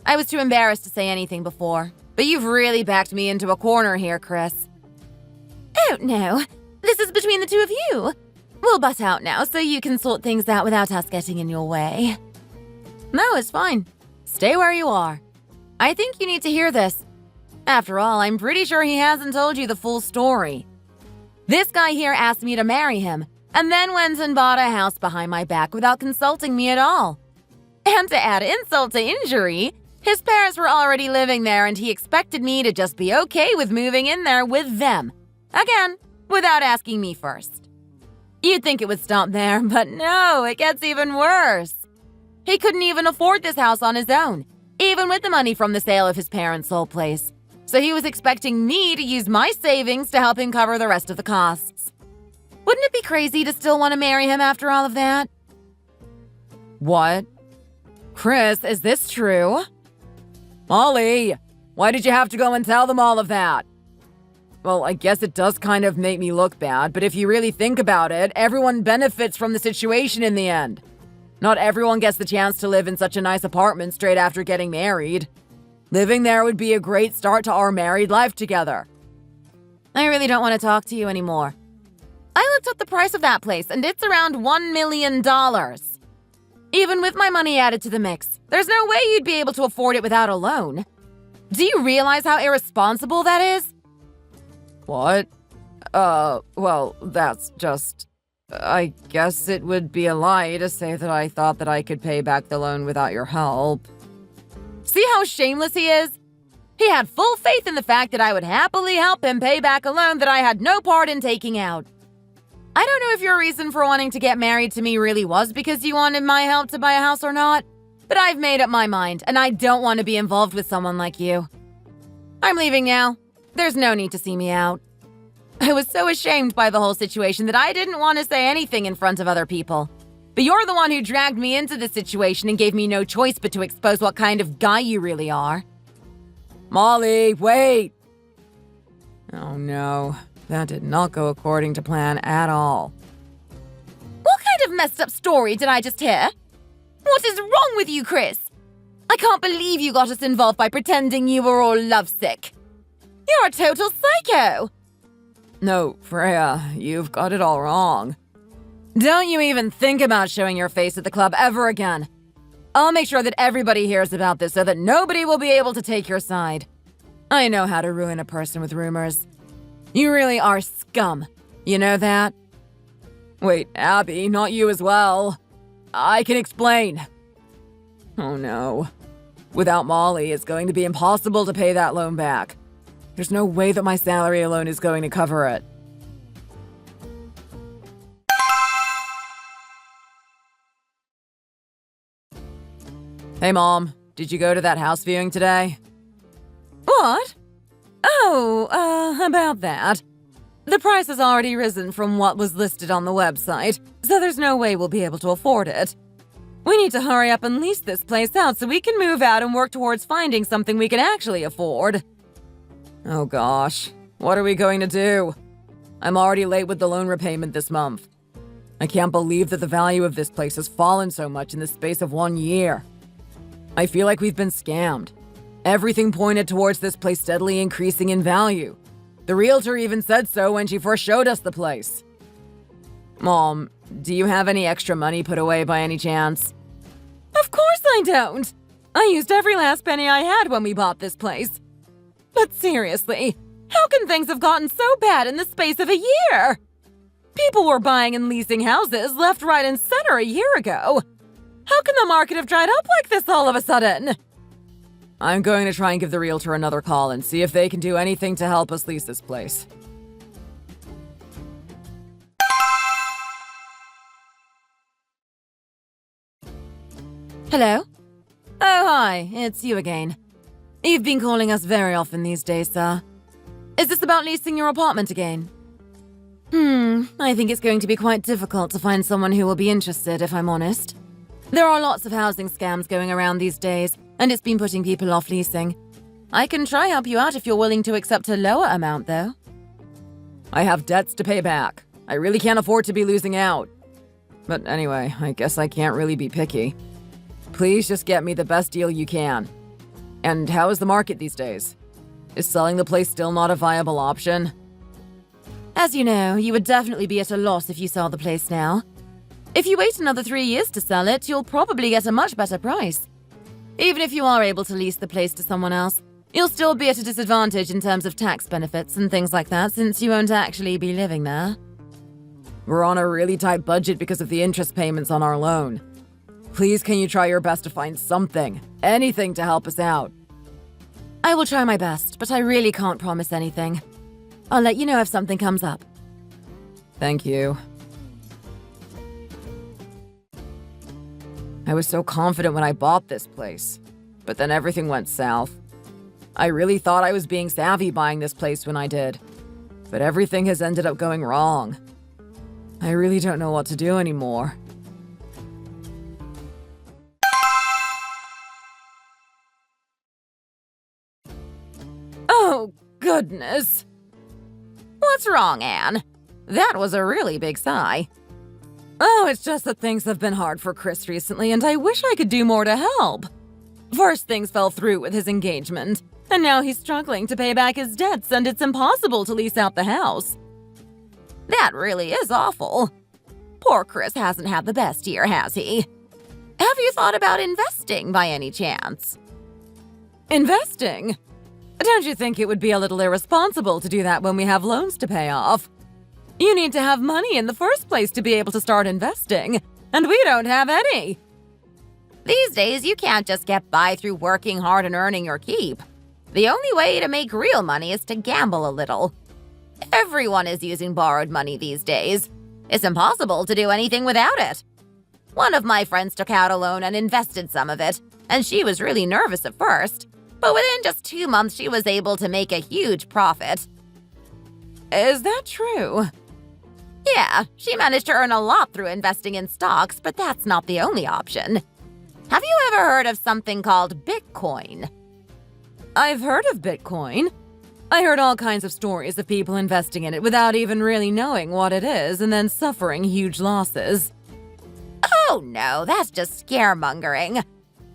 I was too embarrassed to say anything before, but you've really backed me into a corner here, Chris. Oh, no. This is between the two of you. We'll butt out now so you can sort things out without us getting in your way. No, it's fine. Stay where you are. I think you need to hear this. After all, I'm pretty sure he hasn't told you the full story. This guy here asked me to marry him, and then went and bought a house behind my back without consulting me at all. And to add insult to injury, his parents were already living there and he expected me to just be okay with moving in there with them. Again, without asking me first. You'd think it would stop there, but no, it gets even worse. He couldn't even afford this house on his own, even with the money from the sale of his parents' old place. So he was expecting me to use my savings to help him cover the rest of the costs. Wouldn't it be crazy to still want to marry him after all of that? What? Chris, is this true? Molly, why did you have to go and tell them all of that? Well, I guess it does kind of make me look bad, but if you really think about it, everyone benefits from the situation in the end. Not everyone gets the chance to live in such a nice apartment straight after getting married. Living there would be a great start to our married life together. I really don't want to talk to you anymore. I looked up the price of that place, and it's around $1 million. Even with my money added to the mix, there's no way you'd be able to afford it without a loan. Do you realize how irresponsible that is? What? Well, that's just... I guess it would be a lie to say that I thought that I could pay back the loan without your help. See how shameless he is? He had full faith in the fact that I would happily help him pay back a loan that I had no part in taking out. I don't know if your reason for wanting to get married to me really was because you wanted my help to buy a house or not, but I've made up my mind, and I don't want to be involved with someone like you. I'm leaving now. There's no need to see me out. I was so ashamed by the whole situation that I didn't want to say anything in front of other people. But you're the one who dragged me into this situation and gave me no choice but to expose what kind of guy you really are. Molly, wait! Oh no, that did not go according to plan at all. What kind of messed up story did I just hear? What is wrong with you, Chris? I can't believe you got us involved by pretending you were all lovesick. You're a total psycho! No, Freya, you've got it all wrong. Don't you even think about showing your face at the club ever again. I'll make sure that everybody hears about this so that nobody will be able to take your side. I know how to ruin a person with rumors. You really are scum. You know that? Wait, Abby, not you as well. I can explain. Oh no. Without Molly, it's going to be impossible to pay that loan back. There's no way that my salary alone is going to cover it. Hey, Mom. Did you go to that house viewing today? What? Oh, about that. The price has already risen from what was listed on the website, so there's no way we'll be able to afford it. We need to hurry up and lease this place out so we can move out and work towards finding something we can actually afford. Oh gosh, what are we going to do? I'm already late with the loan repayment this month. I can't believe that the value of this place has fallen so much in the space of 1 year. I feel like we've been scammed. Everything pointed towards this place steadily increasing in value. The realtor even said so when she first showed us the place. Mom, do you have any extra money put away by any chance? Of course I don't! I used every last penny I had when we bought this place. But seriously, how can things have gotten so bad in the space of a year? People were buying and leasing houses left, right, and center a year ago. How can the market have dried up like this all of a sudden? I'm going to try and give the realtor another call and see if they can do anything to help us lease this place. Hello? Oh, hi. It's you again. You've been calling us very often these days, sir. Is this about leasing your apartment again? I think it's going to be quite difficult to find someone who will be interested, if I'm honest. There are lots of housing scams going around these days, and it's been putting people off leasing. I can try help you out if you're willing to accept a lower amount, though. I have debts to pay back. I really can't afford to be losing out. But anyway, I guess I can't really be picky. Please just get me the best deal you can. And how is the market these days? Is selling the place still not a viable option? As you know, you would definitely be at a loss if you sell the place now. If you wait another 3 years to sell it, you'll probably get a much better price. Even if you are able to lease the place to someone else, you'll still be at a disadvantage in terms of tax benefits and things like that since you won't actually be living there. We're on a really tight budget because of the interest payments on our loan. Please, can you try your best to find something, anything to help us out? I will try my best, but I really can't promise anything. I'll let you know if something comes up. Thank you. I was so confident when I bought this place, but then everything went south. I really thought I was being savvy buying this place when I did, but everything has ended up going wrong. I really don't know what to do anymore. Oh, goodness. What's wrong, Anne? That was a really big sigh. Oh, it's just that things have been hard for Chris recently, and I wish I could do more to help. First, things fell through with his engagement, and now he's struggling to pay back his debts, and it's impossible to lease out the house. That really is awful. Poor Chris hasn't had the best year, has he? Have you thought about investing by any chance? Investing? Don't you think it would be a little irresponsible to do that when we have loans to pay off? You need to have money in the first place to be able to start investing, and we don't have any. These days, you can't just get by through working hard and earning your keep. The only way to make real money is to gamble a little. Everyone is using borrowed money these days. It's impossible to do anything without it. One of my friends took out a loan and invested some of it, and she was really nervous at first. But within just 2 months, she was able to make a huge profit. Is that true? Yeah, she managed to earn a lot through investing in stocks, but that's not the only option. Have you ever heard of something called Bitcoin? I've heard of Bitcoin. I heard all kinds of stories of people investing in it without even really knowing what it is and then suffering huge losses. Oh no, that's just scaremongering.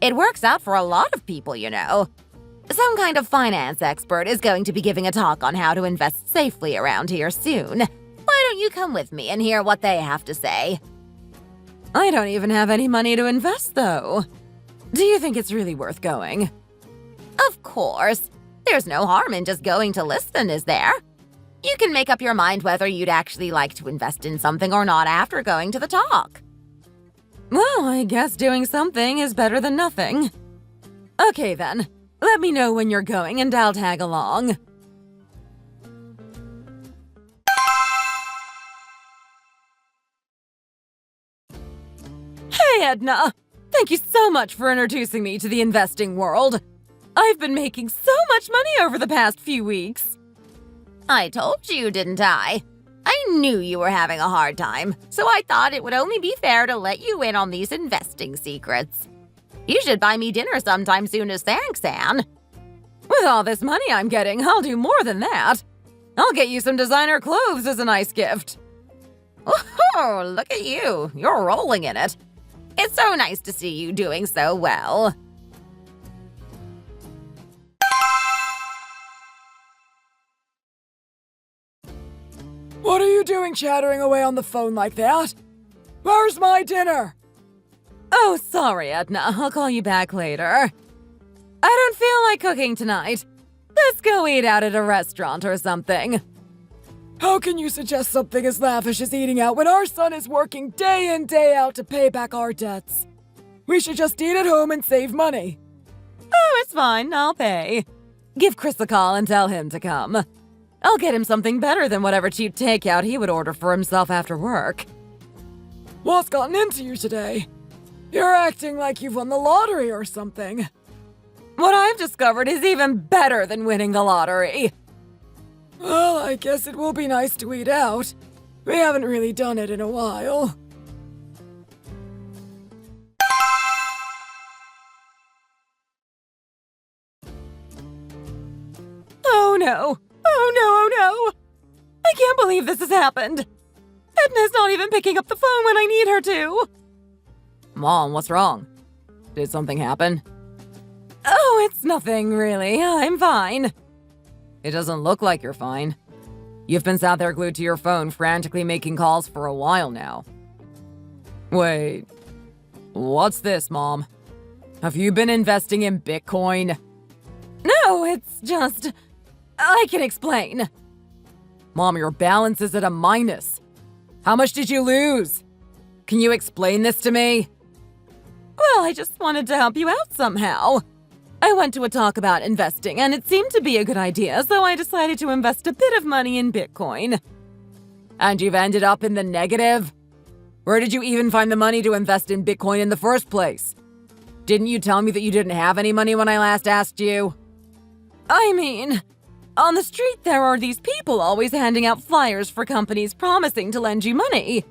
It works out for a lot of people, you know. Some kind of finance expert is going to be giving a talk on how to invest safely around here soon. Why don't you come with me and hear what they have to say? I don't even have any money to invest, though. Do you think it's really worth going? Of course. There's no harm in just going to listen, is there? You can make up your mind whether you'd actually like to invest in something or not after going to the talk. Well, I guess doing something is better than nothing. Okay then, let me know when you're going and I'll tag along. Hey Edna! Thank you so much for introducing me to the investing world. I've been making so much money over the past few weeks. I told you, didn't I? I knew you were having a hard time, so I thought it would only be fair to let you in on these investing secrets. You should buy me dinner sometime soon as thanks, Anne. With all this money I'm getting, I'll do more than that. I'll get you some designer clothes as a nice gift. Oh, look at you. You're rolling in it. It's so nice to see you doing so well. What are you doing chattering away on the phone like that? Where's my dinner? Oh, sorry, Edna. I'll call you back later. I don't feel like cooking tonight. Let's go eat out at a restaurant or something. How can you suggest something as lavish as eating out when our son is working day in, day out to pay back our debts? We should just eat at home and save money. Oh, it's fine. I'll pay. Give Chris a call and tell him to come. I'll get him something better than whatever cheap takeout he would order for himself after work. What's gotten into you today? You're acting like you've won the lottery or something. What I've discovered is even better than winning the lottery. Well, I guess it will be nice to eat out. We haven't really done it in a while. Oh no! Oh no, oh no! I can't believe this has happened! Edna's not even picking up the phone when I need her to! Mom, what's wrong? Did something happen? Oh, it's nothing, really. I'm fine. It doesn't look like you're fine. You've been sat there glued to your phone, frantically making calls for a while now. Wait. What's this, Mom? Have you been investing in Bitcoin? No, it's just... I can explain. Mom, your balance is at a minus. How much did you lose? Can you explain this to me? Well, I just wanted to help you out somehow. I went to a talk about investing, and it seemed to be a good idea, so I decided to invest a bit of money in Bitcoin. And you've ended up in the negative? Where did you even find the money to invest in Bitcoin in the first place? Didn't you tell me that you didn't have any money when I last asked you? I mean, on the street there are these people always handing out flyers for companies promising to lend you money.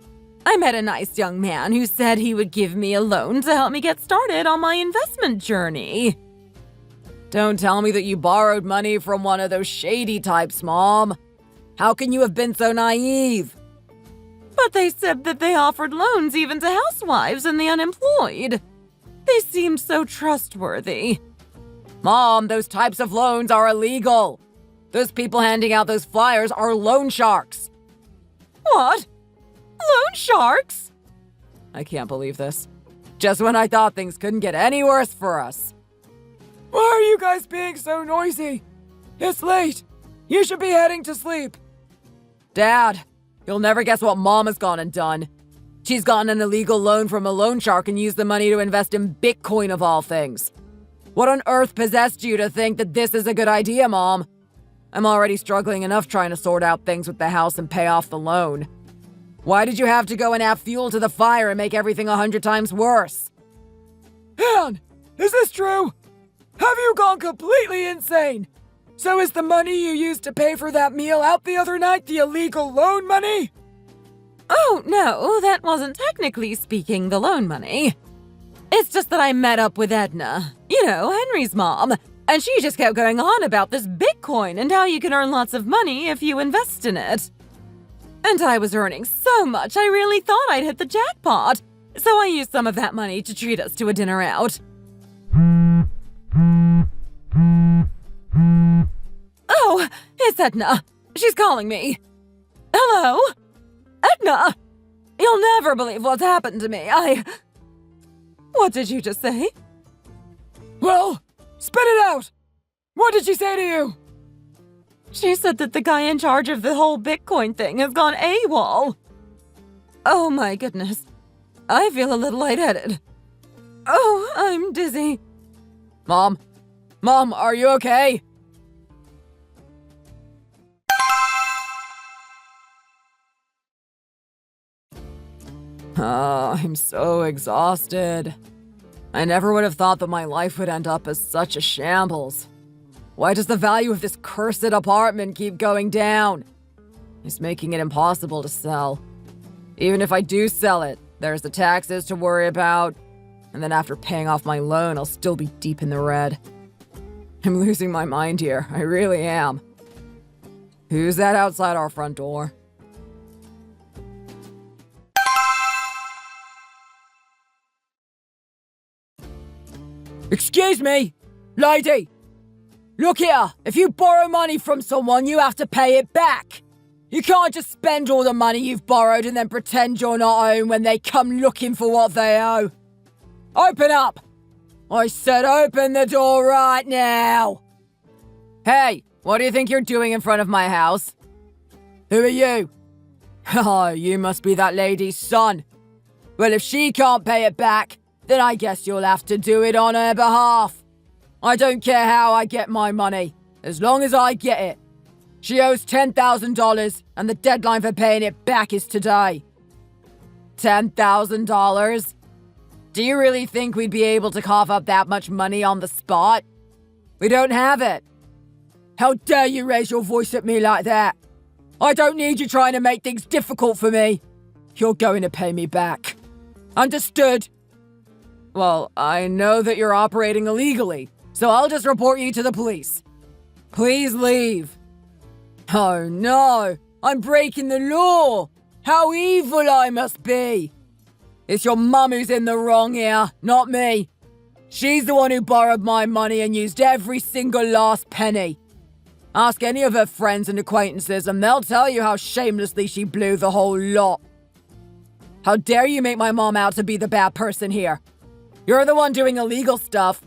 I met a nice young man who said he would give me a loan to help me get started on my investment journey. Don't tell me that you borrowed money from one of those shady types, Mom. How can you have been so naive? But they said that they offered loans even to housewives and the unemployed. They seemed so trustworthy. Mom, those types of loans are illegal. Those people handing out those flyers are loan sharks. What? Loan sharks? I can't believe this. Just when I thought things couldn't get any worse for us. Why are you guys being so noisy? It's late. You should be heading to sleep. Dad, you'll never guess what Mom has gone and done. She's gotten an illegal loan from a loan shark and used the money to invest in Bitcoin of all things. What on earth possessed you to think that this is a good idea, Mom? I'm already struggling enough trying to sort out things with the house and pay off the loan. Why did you have to go and add fuel to the fire and make everything 100 times worse? Anne, is this true? Have you gone completely insane? So is the money you used to pay for that meal out the other night the illegal loan money? Oh, no, that wasn't technically speaking the loan money. It's just that I met up with Edna, you know, Henry's mom, and she just kept going on about this Bitcoin and how you can earn lots of money if you invest in it. And I was earning so much I really thought I'd hit the jackpot, so I used some of that money to treat us to a dinner out. Oh, it's Edna. She's calling me. Hello? Edna! You'll never believe what's happened to me. What did you just say? Well, spit it out! What did she say to you? She said that the guy in charge of the whole Bitcoin thing has gone AWOL. Oh my goodness. I feel a little lightheaded. Oh, I'm dizzy. Mom? Mom, are you okay? I'm so exhausted. I never would have thought that my life would end up as such a shambles. Why does the value of this cursed apartment keep going down? It's making it impossible to sell. Even if I do sell it, there's the taxes to worry about, and then after paying off my loan, I'll still be deep in the red. I'm losing my mind here, I really am. Who's that outside our front door? Excuse me, lady. Look here, if you borrow money from someone, you have to pay it back. You can't just spend all the money you've borrowed and then pretend you're not home when they come looking for what they owe. Open up! I said open the door right now! Hey, what do you think you're doing in front of my house? Who are you? Oh, you must be that lady's son. Well, if she can't pay it back, then I guess you'll have to do it on her behalf. I don't care how I get my money, as long as I get it. She owes $10,000, and the deadline for paying it back is today. $10,000? Do you really think we'd be able to cough up that much money on the spot? We don't have it. How dare you raise your voice at me like that? I don't need you trying to make things difficult for me. You're going to pay me back. Understood? Well, I know that you're operating illegally, so I'll just report you to the police. Please leave. Oh no, I'm breaking the law. How evil I must be. It's your mum who's in the wrong here, not me. She's the one who borrowed my money and used every single last penny. Ask any of her friends and acquaintances and they'll tell you how shamelessly she blew the whole lot. How dare you make my mom out to be the bad person here? You're the one doing illegal stuff.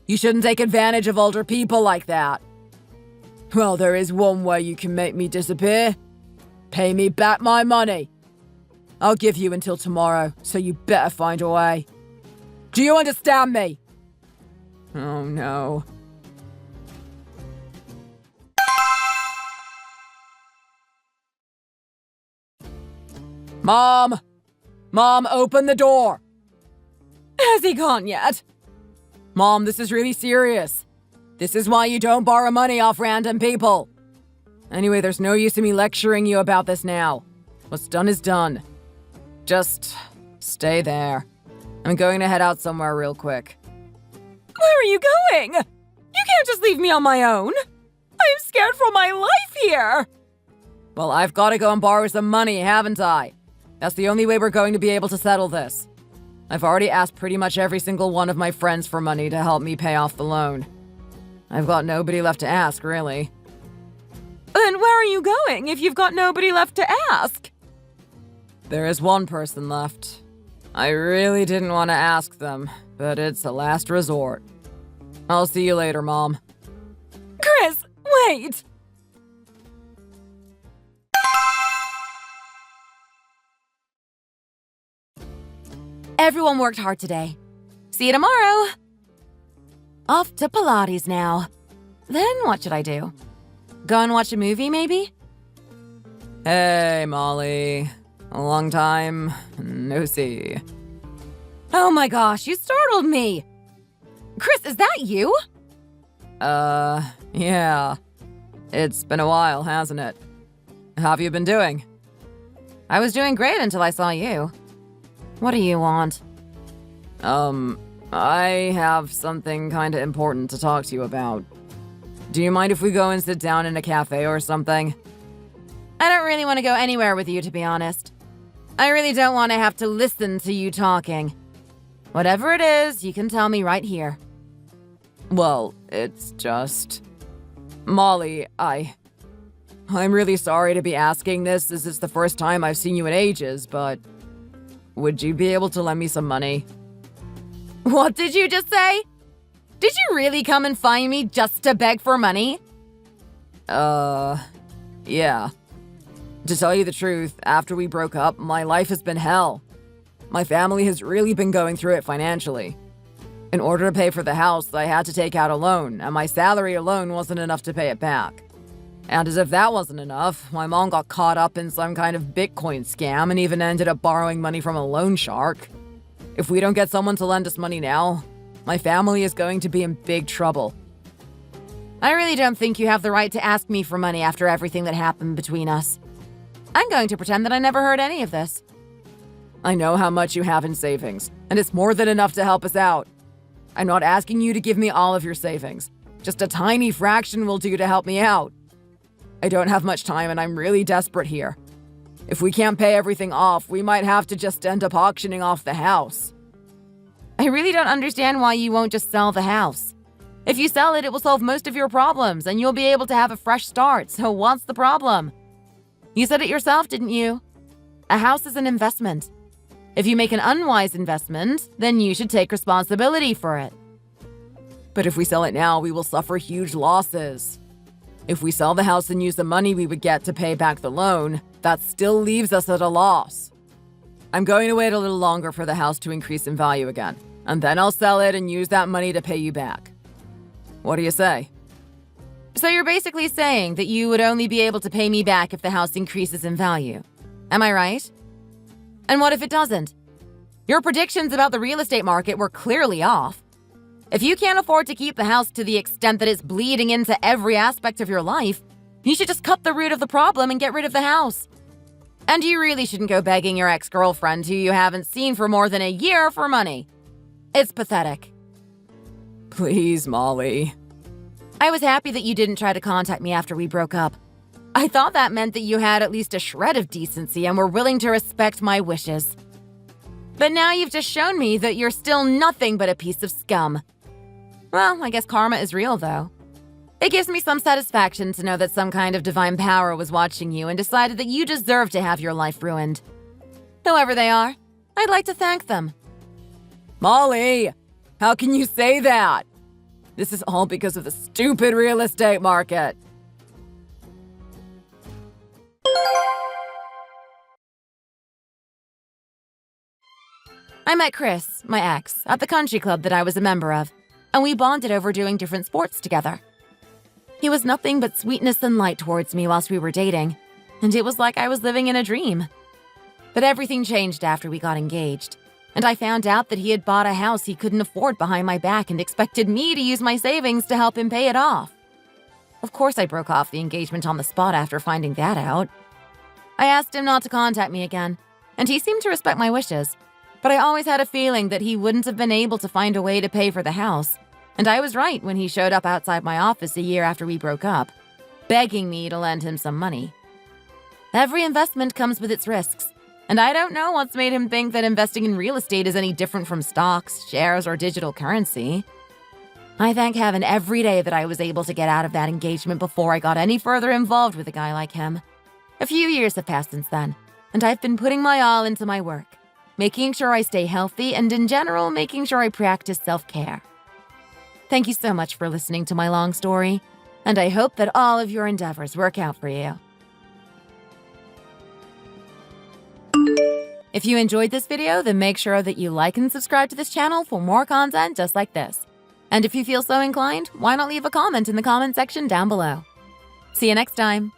You shouldn't take advantage of older people like that. Well, there is one way you can make me disappear. Pay me back my money. I'll give you until tomorrow, so you better find a way. Do you understand me? Oh no. Mom! Mom, open the door! Has he gone yet? Mom, this is really serious. This is why you don't borrow money off random people. Anyway, there's no use in me lecturing you about this now. What's done is done. Just stay there. I'm going to head out somewhere real quick. Where are you going? You can't just leave me on my own. I'm scared for my life here. Well, I've got to go and borrow some money, haven't I? That's the only way we're going to be able to settle this. I've already asked pretty much every single one of my friends for money to help me pay off the loan. I've got nobody left to ask, really. Then where are you going if you've got nobody left to ask? There is one person left. I really didn't want to ask them, but it's a last resort. I'll see you later, Mom. Chris, wait! Everyone worked hard today. See you tomorrow. Off to Pilates now. Then what should I do? Go and watch a movie, maybe? Hey, Molly. A long time no see. Oh my gosh, you startled me. Chris, is that you? Yeah. It's been a while, hasn't it? How have you been doing? I was doing great until I saw you. What do you want? I have something kinda important to talk to you about. Do you mind if we go and sit down in a cafe or something? I don't really want to go anywhere with you, to be honest. I really don't want to have to listen to you talking. Whatever it is, you can tell me right here. Well, it's just... Molly, I'm really sorry to be asking this. This is the first time I've seen you in ages, but... Would you be able to lend me some money? What did you just say? Did you really come and find me just to beg for money? Yeah. To tell you the truth, after we broke up, my life has been hell. My family has really been going through it financially. In order to pay for the house, I had to take out a loan, and my salary alone wasn't enough to pay it back. And as if that wasn't enough, my mom got caught up in some kind of Bitcoin scam and even ended up borrowing money from a loan shark. If we don't get someone to lend us money now, my family is going to be in big trouble. I really don't think you have the right to ask me for money after everything that happened between us. I'm going to pretend that I never heard any of this. I know how much you have in savings, and it's more than enough to help us out. I'm not asking you to give me all of your savings. Just a tiny fraction will do to help me out. I don't have much time and I'm really desperate here. If we can't pay everything off, we might have to just end up auctioning off the house. I really don't understand why you won't just sell the house. If you sell it, it will solve most of your problems and you'll be able to have a fresh start, so what's the problem? You said it yourself, didn't you? A house is an investment. If you make an unwise investment, then you should take responsibility for it. But if we sell it now, we will suffer huge losses. If we sell the house and use the money we would get to pay back the loan, that still leaves us at a loss. I'm going to wait a little longer for the house to increase in value again, and then I'll sell it and use that money to pay you back. What do you say? So you're basically saying that you would only be able to pay me back if the house increases in value. Am I right? And what if it doesn't? Your predictions about the real estate market were clearly off. If you can't afford to keep the house to the extent that it's bleeding into every aspect of your life, you should just cut the root of the problem and get rid of the house. And you really shouldn't go begging your ex-girlfriend who you haven't seen for more than a year for money. It's pathetic. Please, Molly. I was happy that you didn't try to contact me after we broke up. I thought that meant that you had at least a shred of decency and were willing to respect my wishes. But now you've just shown me that you're still nothing but a piece of scum. Well, I guess karma is real, though. It gives me some satisfaction to know that some kind of divine power was watching you and decided that you deserve to have your life ruined. Whoever they are, I'd like to thank them. Molly, how can you say that? This is all because of the stupid real estate market. I met Chris, my ex, at the country club that I was a member of, and we bonded over doing different sports together. He was nothing but sweetness and light towards me whilst we were dating, and it was like I was living in a dream. But everything changed after we got engaged, and I found out that he had bought a house he couldn't afford behind my back and expected me to use my savings to help him pay it off. Of course, I broke off the engagement on the spot after finding that out. I asked him not to contact me again, and he seemed to respect my wishes. But I always had a feeling that he wouldn't have been able to find a way to pay for the house. And I was right when he showed up outside my office a year after we broke up, begging me to lend him some money. Every investment comes with its risks, and I don't know what's made him think that investing in real estate is any different from stocks, shares, or digital currency. I thank heaven every day that I was able to get out of that engagement before I got any further involved with a guy like him. A few years have passed since then, and I've been putting my all into my work, making sure I stay healthy, and in general, making sure I practice self-care. Thank you so much for listening to my long story, and I hope that all of your endeavors work out for you. If you enjoyed this video, then make sure that you like and subscribe to this channel for more content just like this. And if you feel so inclined, why not leave a comment in the comment section down below? See you next time.